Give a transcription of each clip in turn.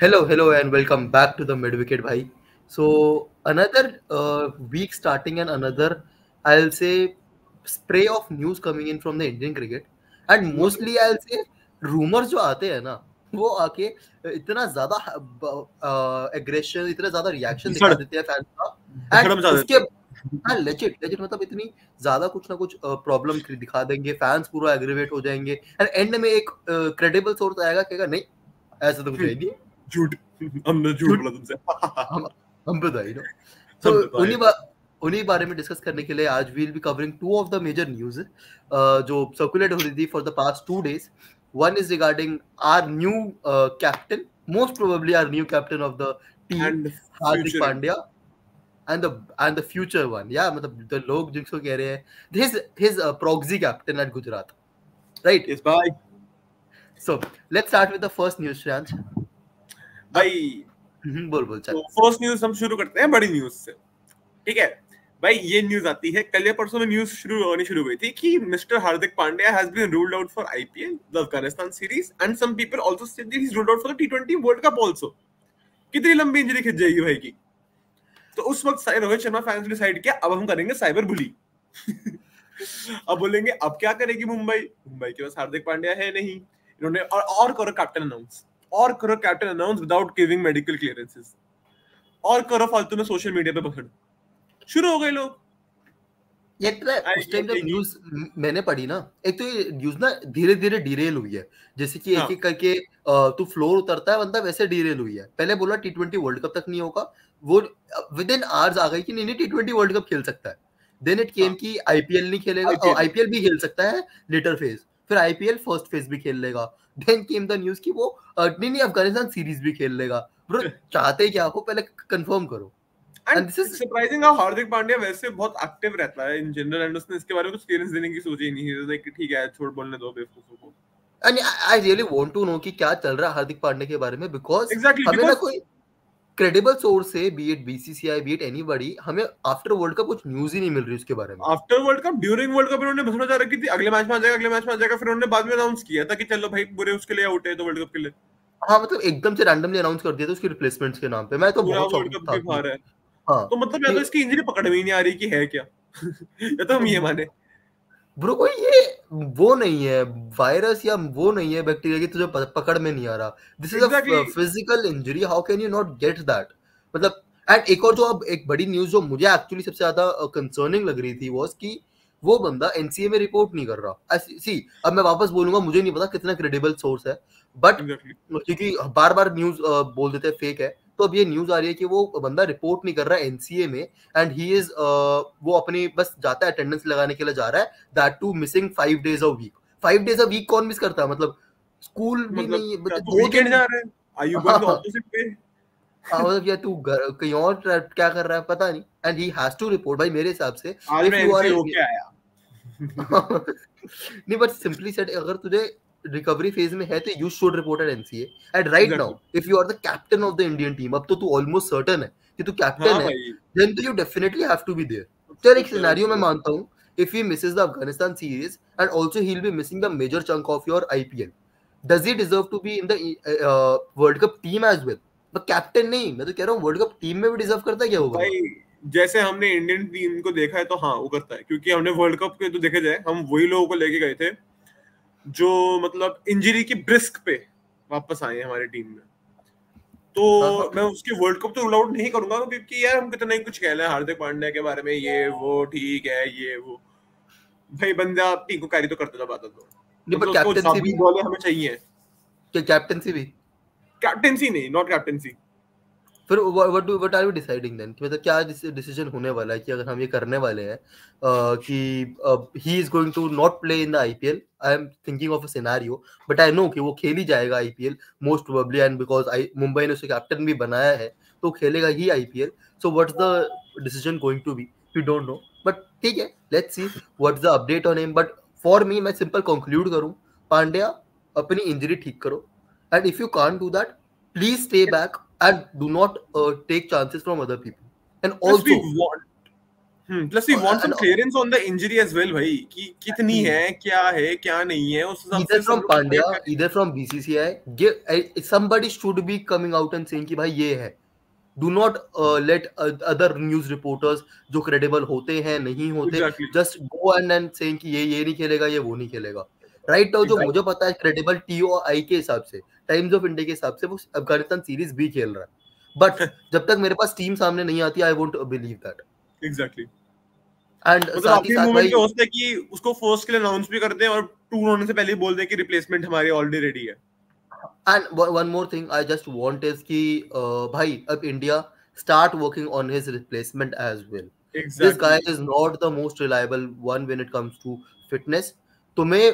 Hello, and welcome back to the Mid Wicket, bhai. So another week starting and another, I'll say, spray of news coming in from the Indian cricket, and मतलब mostly I'll say rumors जो आते हैं ना, वो आके इतना ज्यादा aggression, इतना ज्यादा रिएक्शन भीषण दिखा देते हैं फैंस का, भीषण एंड मचा उसके देते हैं। हाँ लेजिट मतलब इतनी ज्यादा कुछ ना कुछ प्रॉब्लम दिखा देंगे, फैंस पूरा एग्रीवेट हो जाएंगे, एंड एंड में एक क्रेडिबल सोर्स आएगा, कहेगा नहीं ऐसा तो कुछ है नहीं, झूठ हमने झूठ झूठ बोला तुमसे। हम हम पे था। सो हमने तो आए उन्हीं उन्हीं बारे में डिस्कस करने के लिए आज will be covering two of the major news जो सर्कुलेट हो रही थी for the past 2 days. One is regarding our new captain, most probably our new captain of the team, and Hardik future Pandya, and the future one. Yeah, मतलब the लोग जिसको कह रहे हैं his proxy captain at Gujarat, right? Yes भाई। So let's start with the first news, Shransh. अब भाई बोल चल. तो फर्स्ट न्यूज हम शुरू करते हैं बड़ी न्यूज से। ठीक है भाई, ये न्यूज आती है कल या परसों में, न्यूज शुरू हुई थी कि mister Hardik Pandya has been ruled out for IPL, the Afghanistan series, and some people also said that he is ruled out for the टी20 वर्ल्ड कप आल्सो। कितनी लंबी इंजरी खिंच जाएगी भाई की। तो उस वक्त रोहित शर्मा फैंस ने डिसाइड किया अब हम करेंगे साइबर बुली। अब बोलेंगे अब क्या करेगी मुंबई के पास हार्दिक पांड्या है नहीं। इन्होंने और करो captain announce without giving medical clearances, और करो फालतू में सोशल मीडिया पे पकड़। शुरू हो गए लोग। ये उस टाइम जब न्यूज मैंने पढ़ी ना, एक तो ये न्यूज ना धीरे धीरे डिरेल हुई है, जैसे कि एक एक करके तू फ्लोर उतरता है बंदा, वैसे डिरेल हुई है। पहले बोला टी20 वर्ल्ड कप तक नहीं होगा, वो विद इन आवर्स आ गई कि नहीं टी20 वर्ल्ड कप खेल सकता है। देन इट केम कि आईपीएल नहीं खेलेगा, और आईपीएल भी खेल सकता है लेटर फेज, फिर आईपीएल फर्स्ट फेज भी खेल लेगा। देन केम द न्यूज कि वो नहीं अफगानिस्तान सीरीज भी खेल लेगा। ब्रो चाहते क्या हो, पहले कंफर्म करो। And this is surprising how Hardik Pandya वैसे बहुत एक्टिव रहता है इन जनरल, एंड उसने इसके बारे में कुछ क्लियरेंस देने की सोची ही नहीं है। लाइक ठीक है, छोड़ बोलने दो बेवकूफों को। And I really want to know कि क्या चल रहा है हार्दिक पांड्या के बारे में, because Exactly, हमें ना because कोई क्रेडिबल सोर्स से, be it BCCI, be it anybody, हमें आफ्टर वर्ल्ड कप कुछ न्यूज ही नहीं मिल रही उसके बारे में। After world cup, during world cup इन्होंने भसड़ा जा रखी थी, अगले मैच में आ जाएगा, फिर उन्होंने बाद में अनाउंस किया था कि चलो भाई बुरे उसके लिए आउट है तो वर्ल्ड कप के लिए। हाँ मतलब एकदम से रैंडमली अनाउंस कर दिया था उसकी रिप्लेसमेंट्स के नाम पे। मैं तो पूरा बहुत वर्ल्ड शॉक्ड कप था के कि बाहर है। हाँ तो मतलब या तो इसकी इंजरी पकड़ में ही नहीं आ रही कि है क्या। या तो हम ये माने ब्रो कोई ये वो नहीं है वायरस या वो नहीं है बैक्टीरिया की तुझे पकड़ में नहीं आ रहा। This is a exactly. Physical injury, how can you not get that. मतलब एंड एक और जो अब एक बड़ी न्यूज जो मुझे एक्चुअली सबसे ज्यादा कंसर्निंग लग रही थी वाज कि वो बंदा एनसीए में रिपोर्ट नहीं कर रहा। सी अब मैं वापस बोलूंगा, मुझे नहीं पता कितना क्रेडिबल सोर्स है, बट क्योंकि बार बार न्यूज बोल देते हैं फेक है, तो अब ये न्यूज आ रही है कि वो बंदा रिपोर्ट नहीं कर रहा है एनसीए में, एंड ही इज वो अपनी बस जाता है अटेंडेंस लगाने के लिए जा रहा है, that to missing 5 days a week। 5 days a week कौन मिस करता है? मतलब स्कूल भी मतलब नहीं, क्या तू 2 वीकेंड दिन। जा रहा है? Are you going the opposite way? मतलब या तू कहीं और क्या कर रहा है पता नहीं, and he has to report. भाई मेरे हिसाब से आज इफ मैं यू आर एनसीए होके आया। नहीं बट सिंपली सेड, अगर तुझे रिकवरी फेज में है तो you should report at NCA. And right now if you are the captain of the Indian team, अब तो तू ऑलमोस्ट सर्टेन है कि तू कैप्टन है, देन तो you definitely have to be there. चल एक सिनेरियो में मानता हूं, if he misses the Afghanistan series and also he'll be missing the major chunk of your IPL, does he deserve to be in the World Cup team as well? but captain नहीं, मैं तो कह रहा हूँ world cup team में भी deserve करता है क्या वो बंदा? भाई जैसे हमने इंडियन टीम को देखा है तो हाँ वो करता है, क्योंकि हमने वर्ल्ड कप के तो देखे जाए हम वही लोगों को लेके गए थे जो मतलब इंजरी की ब्रिस्क पे वापस आए हमारी टीम में। तो मैं उसके वर्ल्ड कप तो रूल आउट नहीं करूंगा, क्योंकि यार हम कितना ही कुछ कह रहे हैं हार्दिक पांड्या के बारे में, ये वो ठीक है ये वो, भाई बंदा टीम को कैरी तो करता था बात तो, मतलब उसको जादुई बॉलें हमें चाहिए। क्या कैप्टनसी भी? कैप्टेंसी नहीं, नॉट कैप्टेंसी। फिर what are you deciding then? मतलब क्या डिसीजन होने वाला है कि अगर हम ये करने वाले हैं कि he is going to not play in the IPL? I am thinking of a scenario, but I know कि वो खेल ही जाएगा IPL most probably, and because Mumbai ने उसे कैप्टन भी बनाया है तो खेलेगा ही IPL. So what's the decision going to be, we don't know, but ठीक है, let's see what's the update on him. But for me, मैं सिंपल कंक्लूड करूं, पांड्या अपनी इंजरी ठीक करो, and if you can't do that, please stay back and do not take chances from other people. And Plus we also want Plus we want some And clearance on the injury as well, भाई, कि कितनी है क्या नहीं है, उस हिसाब either से सब from लोग Pandya, decide करें. either from BCCI, somebody should be coming out and saying कि भाई ये है. Do not let other news reporters जो credible होते हैं नहीं होते Exactly. just go and saying कि ये नहीं खेलेगा, ये वो नहीं खेलेगा. राइट now जो Exactly. मुझे पता है credible TOI के हिसाब से, टाइम्स ऑफ इंडिया के हिसाब से वो अफगानिस्तान सीरीज भी खेल रहा है. बट जब तक मेरे पास टीम सामने नहीं आती I won't believe that. Exactly. And मतलब साथ ही आखिरी साथ मोमेंट भाई पे हो सकता है कि उसको फर्स्ट के लिए अनाउंस भी कर दें और टूर होने से पहले ही बोल दें कि रिप्लेसमेंट हमारी ऑलरेडी रेडी है. and one more thing I just want is कि भाई अब India start working on his replacement as well. This guy Exactly. is not the most reliable one when it comes to fitness. तुम्हें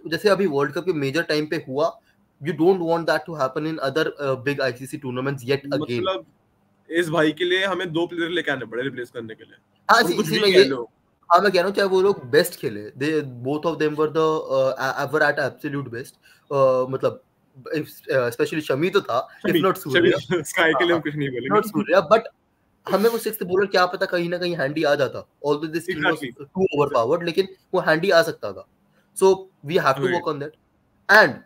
जैसे अभी world cup के major time पे हुआ, you don't want that to happen in other big ICC tournaments yet again. मतलब इस भाई के लिए हमें 2 प्लेयर लेके आने पड़े रिप्लेस करने के लिए. हाँ और कुछ इसी भी में कह ये लो. हाँ मैं कह रहा हूँ चाहे वो लोग बेस्ट खेले, they both of them were the ever at absolute best. मतलब स्पेशली शमी तो था, if not सूर्या. स्काई के लिए हम कुछ नहीं Not बोलेंगे. सूर्या, but हमें वो सिक्स्थ बॉलर क्या पता कहीं ना कहीं हैंडी आ जाता. Although this team was Exactly. too overpowered, लेकिन वो हैंडी आ सकता था. So we have to Right. work on that. And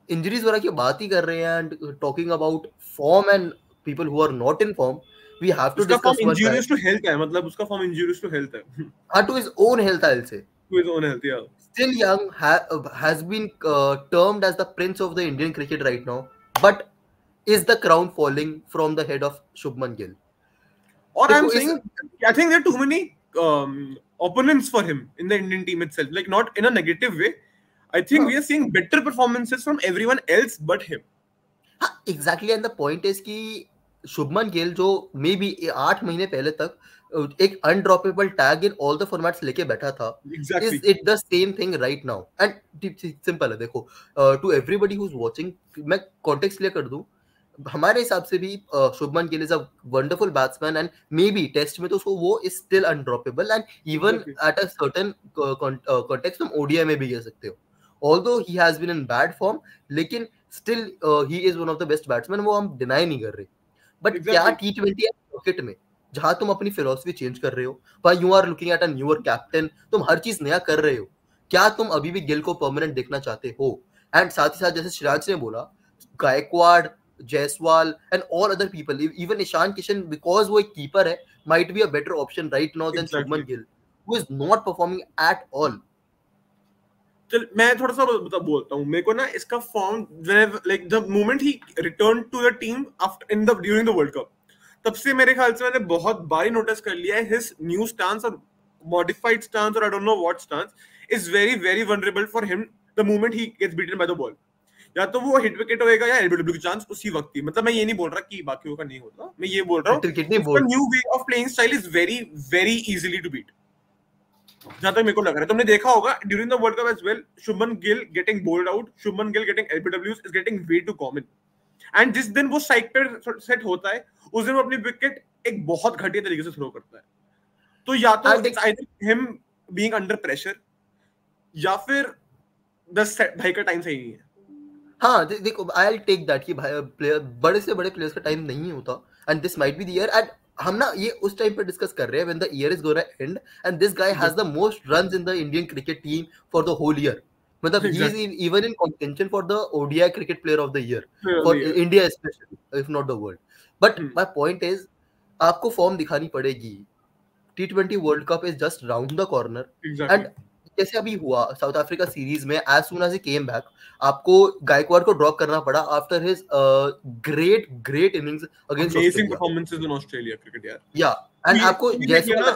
injuries वगैरह की बात ही कर रहे हैं and talking about form and people who are not in form, we have to उसका discuss form one guy. Injurious to health है, मतलब उसका फॉर्म इंजूरियस टू हेल्थ है. To his own health, I'll say. To his own health, yeah. Still young, has been termed as the prince of the Indian cricket right now. But is the crown falling from the head of Shubman Gill? Or I'm देखो इस saying, I think there are too many opponents for him in the Indian team itself. Like not in a negative way. I think we are seeing better performances from everyone else but him. हाँ exactly and the point is कि शुभमन गिल जो may be 8 महीने पहले तक एक undroppable tag in all the formats लेके बैठा था. Exactly. Is it the same thing right now? And simple है, देखो to everybody who is watching, मैं कॉन्टेक्स्ट क्लियर कर दूं. हमारे हिसाब से भी Shubman Gill is a wonderful batsman and may be test में तो उसको वो is still undroppable and even Exactly. At a certain context तुम ओडीआई में भी कह सकते हो. Although he has been in bad form, लेकिन still he is one of the best batsmen, वो हम डिनाई नहीं कर रहे. बट क्या Exactly. T20 क्रिकेट में जहां तुम अपनी फिलॉसफी चेंज कर रहे हो, भाई you are looking at a newer captain, तुम हर चीज नया कर रहे हो, क्या तुम अभी भी गिल को परमानेंट देखना चाहते हो? एंड साथ ही साथ जैसे सिराज ने बोला, Gaikwad, Jaiswal and all other people, even Ishan Kishan, because वो एक कीपर है, might be a better option right now then Shubman Exactly. Gill, who is not performing at all. चल मैं थोड़ा सा बोलता हूँ. मेरे को ना इसका form like the moment he return to the team after in the during the world cup, तब से मेरे ख्याल से मैंने बहुत बार नोटिस कर लिया है हिज न्यू स्टांस और मॉडिफाइड स्टांस और I don't know what stance is very very vulnerable for him the moment he gets beaten by the ball. या तो वो हिट विकेट होएगा या एलबीडब्ल्यू की चांस उसी वक्त ही. मतलब मैं ये नहीं बोल रहा कि बाकियों का नहीं होता, मैं ये बोल रहा हूँ क्रिकेट नहीं उसका बोल new way of playing style is very very easily to beat, जहां तक मेरे को लग रहा है. तुमने देखा होगा during the world cup as well, Shubman Gill getting bold out, Shubman Gill getting LBWs is getting way too common. And जिस दिन वो स्ट्राइक पे सेट होता है उस दिन वो अपनी विकेट एक बहुत घटिया तरीके से थ्रो करता है. तो या तो it's I think him being under pressure या फिर भाई का टाइम सही नहीं है. हाँ देखो आई विल टेक दैट कि भाई प्लेयर, बड़े से बड़े प्लेयर्स का टाइम नहीं होता and this might be the year. And हम ना ये उस टाइम पे डिस्कस कर रहे हैं when the year is gonna end and this guy has the most runs in the Indian cricket team for the whole year. मतलब he is even in contention for the ODI cricket player of the year for India specially, if not the world. But my point is आपको form दिखानी पड़ेगी. T20 world cup is just round the corner and जैसे अभी हुआ South Africa series में, as soon as he came back आपको गायकवाड़ को drop करना पड़ा after his great innings against amazing performances in Australia cricket यार. या एंड आपको ये जायसवाल ना-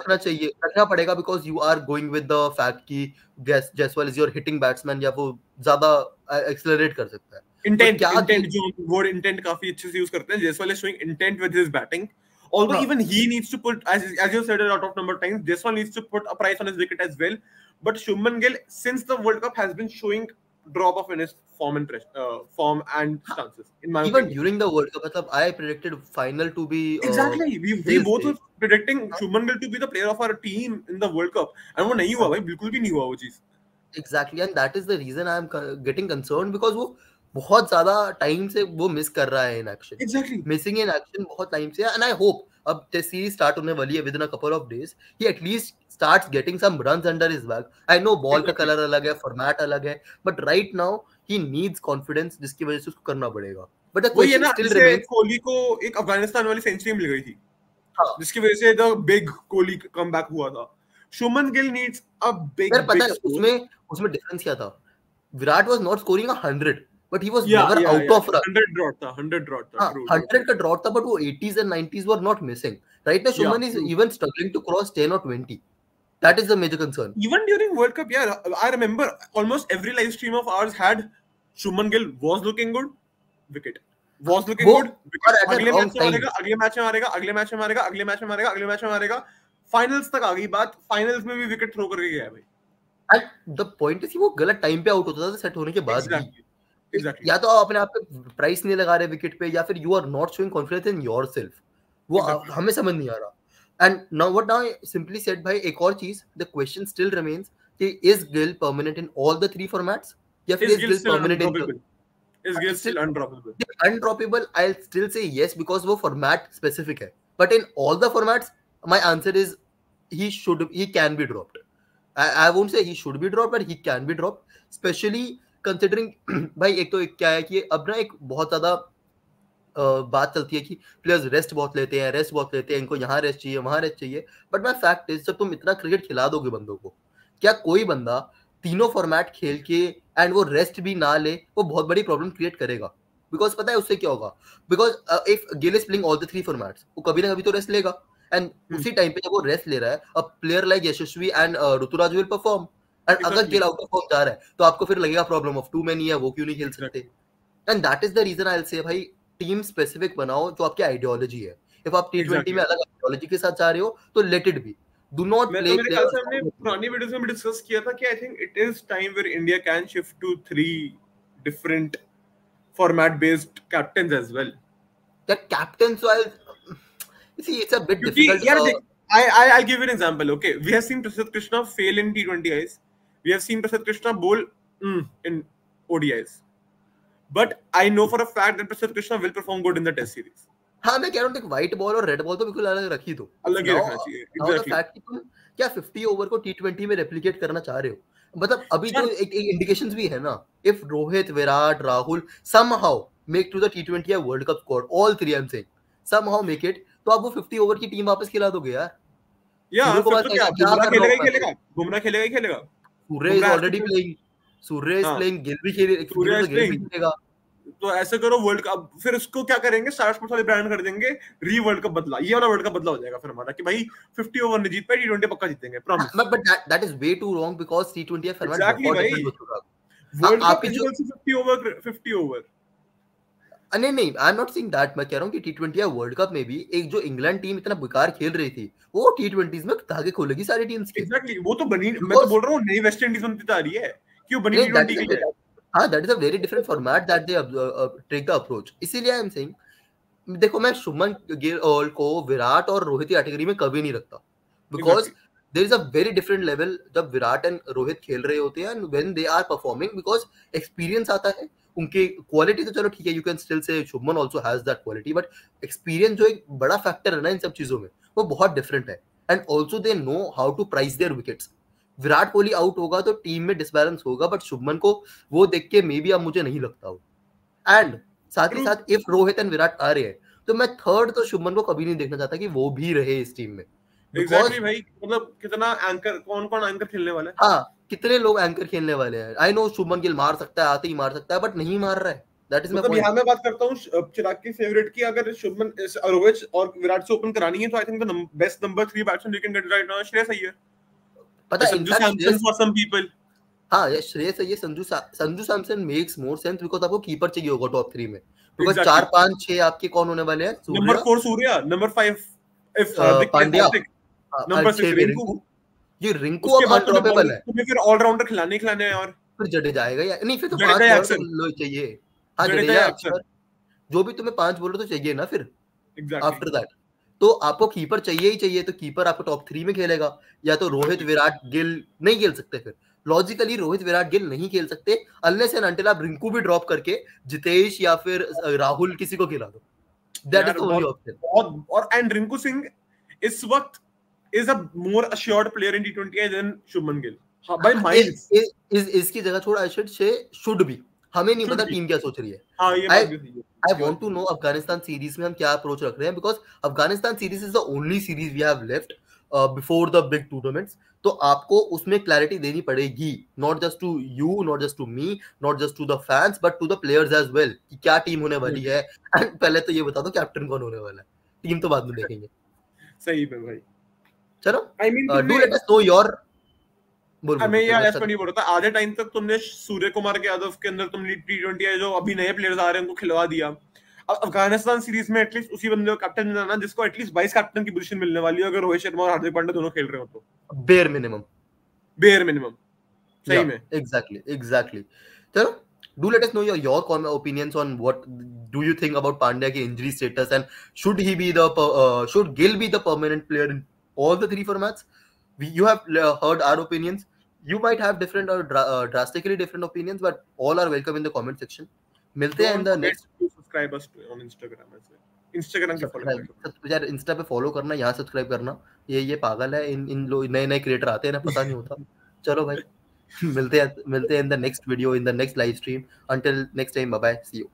रखना पड़ेगा because you are going with the fact कि Jaiswal is your hitting batsman या वो ज्यादा एक्सेलरेट कर सकता है. इंटेंट क्या इंटेंट जो वर्ड इंटेंट काफी अच्छे से यूज करते हैं. Jaiswal is showing intent with his batting. Although हाँ. even he needs to put, as you said a lot of number of times, Jaiswal needs to put a price on his wicket as well. But Shubman Gill, since the World Cup, has been showing drop off in his form and form and stances. In my Even opinion, during the World Cup, मतलब I predicted final to be exactly. We his both day. were predicting Shubman Gill to be the player of our team in the World Cup, and वो नहीं हुआ भाई, बिल्कुल भी नहीं हुआ वो चीज. Exactly, and that is the reason I am getting concerned because वो बहुत ज्यादा टाइम से वो मिस कर रहा है in action, exactly missing in action बहुत टाइम से, एंड आई होप अब टेस्ट सीरीज स्टार्ट होने वाली है within a couple of days, he at least starts getting some runs under his bag. I know ball का exactly colour अलग है, format अलग है, but right now he needs confidence, जिसकी वजह से उसको करना पड़ेगा। बट द वही है क्वेश्चन ना, स्टिल जैसे रिमेन्स। कोहली को एक अफगानिस्तान वाली सेंचुरी मिल गई थी हाँ जिसकी वजह से द बिग कोहली कमबैक हुआ था। शुभमन गिल नीड्स अ यार, बिग पता बिग है स्कोर। उसमें उसमें डिफरेंस क्या था? Virat was not scoring 100, but he was या नेवर या आउट या ऑफ रन। 100 ड्रॉट था, 100 ड्रॉट था, हाँ, ट्रू ट्रू ट्रू। 100 का ड्रॉट था, बट वो 80s and 90s were not missing. Right now या Shubman is true. Even struggling to cross 10 और 20। That is the major concern. Even during World Cup, yeah, I remember almost every live stream of ours had Shubman Gill was looking good, wicket. Was looking वो good, wicket. और at a अगले match wrong में time. मारेगा, अगले match में मारेगा, अगले match में मारेगा, अगले मैच में मारेगा, अगले मैच में मारेगा। फाइनल्स तक आ गई बात, फाइनल्स में भी विकेट थ्रो करके गया है भाई। एंड द पॉइंट इज कि वो गलत टाइम पे आउट होता था सेट होने के बाद भी। एग्जैक्टली एग्जैक्टली या तो आप अपने आप पे प्राइस नहीं लगा रहे विकेट पे, या फिर you are not showing confidence in yourself. वो एग्जैक्टली। हमें समझ नहीं आ रहा। And now what now simply said भाई, एक और चीज, द क्वेश्चन स्टिल रिमेन्स कि is Gill permanent in all the three formats, या फिर Is is Gill Gill still permanent in undroppable? Is Gill still still undroppable? undroppable? I'll still say yes because वो format specific है, but in all the formats my answer is he can be dropped. I won't say he should be dropped, but he can be dropped, especially considering भाई एक तो क्या है कि अब ना एक बहुत ज्यादा बात चलती है कि प्लेयर्स रेस्ट बहुत लेते हैं, इनको यहाँ रेस्ट चाहिए, वहां रेस्ट चाहिए। बट माय फैक्ट इज, जब तुम इतना क्रिकेट खिला दोगे बंदों को, क्या कोई बंदा तीनों फॉर्मेट खेल के एंड वो रेस्ट भी ना ले, वो बहुत बड़ी प्रॉब्लम क्रिएट करेगा। बिकॉज पता है उससे क्या होगा? Because if Gill is playing all the three formats, वो कभी ना कभी तो रेस्ट लेगा, एंड Hmm. उसी टाइम पे जब वो रेस्ट ले रहा है, अब player like Yashasvi and Ruturaj will perform. And अगर Exactly. Gill out of form जा रहा है, तो आपको फिर लगेगा प्रॉब्लम ऑफ टू मैनी है, वो क्यों नहीं खेल सकते? Exactly. And that is the reason I will say भाई, टीम स्पेसिफिक बनाओ जो आपकी आइडियोलॉजी है। इफ आप T20 में Exactly. अलग आइडियोलॉजी के साथ जा रहे हो, तो let it be. Do not मैं तो प्ले मेरे ख्याल से हमने प्लेयर्स। पुरानी वीडियोस में भी डिस्कस किया था कि I think it is time where India can shift to 3 different format based captains as well. The captain, so I'll see, it's a bit क्योंकि difficult. यार देख, I'll give you an example. Okay, we have seen Prasidh Krishna fail in T20Is. We have seen Prasidh Krishna bowl in ODIs. But I know for a fact that Prasidh Krishna will perform good in the Test series. हाँ, मैं कह रहा हूँ, white ball और red ball तो बिल्कुल अलग रखी दो। अलग ही नाउ रखना चाहिए। Now the Exactly. फैक्ट कि तुम क्या 50 ओवर को T20 में रेप्लिकेट करना चाह रहे हो, मतलब अभी तो यार एक इंडिकेशंस भी है ना। If Rohit, Virat, Rahul somehow make to the T20 या world cup squad, all three I am saying somehow make it, तो आप वो 50 ओवर की टीम वापस खिला दोगे यार। या फिर सूर्यकुमार तो कहेगा क्या, क्या बुमराह कर रहा खेलेगा हूँ ही मैं भाई? खेलेगा, बुमराह खेलेगा ही खेलेगा। Surya is Bumrah has to already play. Playing, Surya is हाँ, प्लेइंग, गिल भी खेले, सूर्या गिल इज तो गिल भी प्लेइंग। खेलेगा। तो ऐसे करो वर्ल्ड कप, फिर उसको क्या करेंगे, स्टार स्पोर्ट्स वाले ब्रांड कर देंगे री वर्ल्ड कप बदला, ये वाला वर्ल्ड कप बदला हो जाएगा फिर हमारा कि भाई 50 ओवर नहीं जीत पाए, T20 पक्का जीतेंगे, promise. But that is way too wrong, because T20 format exactly बहुत भाई, डिफरेंट हो चुका है। वर्ल्ड कप आपकी इज जो इक्वल टू 50 ओवर, 50 ओवर। नहीं नहीं, I am not saying that, मैं कह रहा हूँ कि T20 या वर्ल्ड कप में भी एक जो इंग्लैंड टीम इतना बेकार खेल रही थी, वो T20s में धागे खोलेगी सारी टीम्स के। एग्जैक्टली, वो तो बनी, मैं तो बिकॉज बोल रहा हूँ नई वेस्ट इंडीज बनती जा रही है, क्यों बनी नहीं, दैट T20 इज के लिए। हाँ, that is a very different format that they take the approach. इसीलिए आई एम सेइंग, देखो मैं शुभमन गिल को विराट और रोहित की कैटेगरी में कभी नहीं रखता, because exactly there is a very different level जब विराट एंड रोहित खेल रहे होते हैं, and when they are performing, because experience आता है उनकी। क्वालिटी तो चलो ठीक है, you can still say Shubman also has that quality, but experience जो एक बड़ा फैक्टर है ना इन सब चीजों में, वो बहुत डिफरेंट है। And also they know how to price their wickets. Virat Kohli out होगा तो टीम में डिसबैलेंस होगा, बट शुभमन को वो देख के मे बी अब मुझे नहीं लगता हो। एंड साथ ही ट्रू। साथ इफ रोहित एंड विराट आ रहे हैं, तो मैं थर्ड तो शुभमन को कभी नहीं देखना चाहता कि वो भी रहे इस टीम में, बिकॉज एग्जैक्टली भाई, मतलब कितना एंकर, कौन कौन एंकर खेलने वाला है। हाँ, कितने लोग एंकर खेलने वाले हैं। आई नो शुभमन गिल मार सकता है, आते ही मार सकता है, बट नहीं मार रहा है। दैट इज माई मतलब पॉइंट। यहाँ मैं बात करता हूँ चिराग की फेवरेट की, अगर शुभमन रोहित और विराट से ओपन करानी है, तो I think the best number 3 batsman you can get right now Shreyas Iyer, पता है Sanju in fact Samson Shreyas, for some people. हाँ ये श्रेयस है, ये Sanju Samson makes more sense, because आपको कीपर चाहिए होगा टॉप 3 में, बिकॉज एग्जैक्टली। 4 5 6 आपके कौन होने वाले हैं? Number Surya, 4 Surya, number 5 if Hardik place Pandya, Hardik, number 6 6 पे रिंकू। रिंकू। ये रिंकू उसके अब बाद अनड्रॉपेबल है। तुम्हें फिर ऑलराउंडर खिलाने खिलाने हैं, और फिर जडेजा आएगा या नहीं? फिर तो 5 जडेजा या बॉलर तो अक्षर, लो चाहिए। हाँ, जडेजा जडेजा, या अक्षर, अक्षर। जो भी तुम्हें 5 बॉलर तो चाहिए ना फिर एग्जैक्टली आफ्टर दैट। तो आपको कीपर चाहिए ही चाहिए, तो कीपर आपको टॉप 3 में खेलेगा, या तो रोहित, एग्जैक्टली विराट, गिल नहीं खेल सकते फिर। लॉजिकली रोहित विराट गिल नहीं खेल सकते अनलेस एंड अनटिल आप रिंकू भी ड्रॉप करके जितेश या फिर राहुल किसी को खिला दो. That is the only option. और एंड रिंकू सिंह इस वक्त is a more assured player in T20 than Shubman Gill. By miles. इसकी जगह छोड़ आई शुड बी. हमें नहीं पता टीम क्या सोच रही है. हाँ, ये बात भी है. I want to know Afghanistan series में हम क्या अप्रोच रख रहे हैं, because Afghanistan series is the only series we have left before the big tournaments. तो आपको उसमें क्लैरिटी देनी पड़ेगी, not just to you, not just to me, not just to the fans, but to the players as well कि क्या team होने वाली है. एंड पहले तो ये बता दो कैप्टन कौन होने वाला है. टीम तो बाद में देखेंगे. सही पे भाई. चलो, do let us know your. मैं यार ऐसा नहीं बोल रहा था. आधे टाइम तक तुमने सूर्य कुमार यादव के अंदर तुमने T20 जो अभी नए प्लेयर्स आ रहे हैं उनको खिलवा दिया. अब अफगानिस्तान सीरीज में एटलीस्ट उसी बंदे को कैप्टन बनाना जिसको एटलीस्ट वाइस कैप्टन की पोजीशन मिलने वाली है अगर रोहित शर्मा और हार्दिक पांड्या दोनों खेल रहे हो तो. Bare minimum. सही में. एग्जैक्टली. चलो, do let us know your opinions on what do you think about Pandya ki injury status, and should Gill be the permanent player in all the three formats. You have heard our opinions. You might have different or drastically different opinions, but all are welcome in the comment section. मिलते हैं in the next. Subscribe us on Instagram as well. Instagram पे follow करना यार, Insta पे follow करना, यहाँ subscribe करना. ये पागल है. इन लोग नए क्रिएटर आते हैं ना, पता नहीं होता. चलो भाई, मिलते हैं in the next video, in the next live stream. Until next time, bye bye, see you.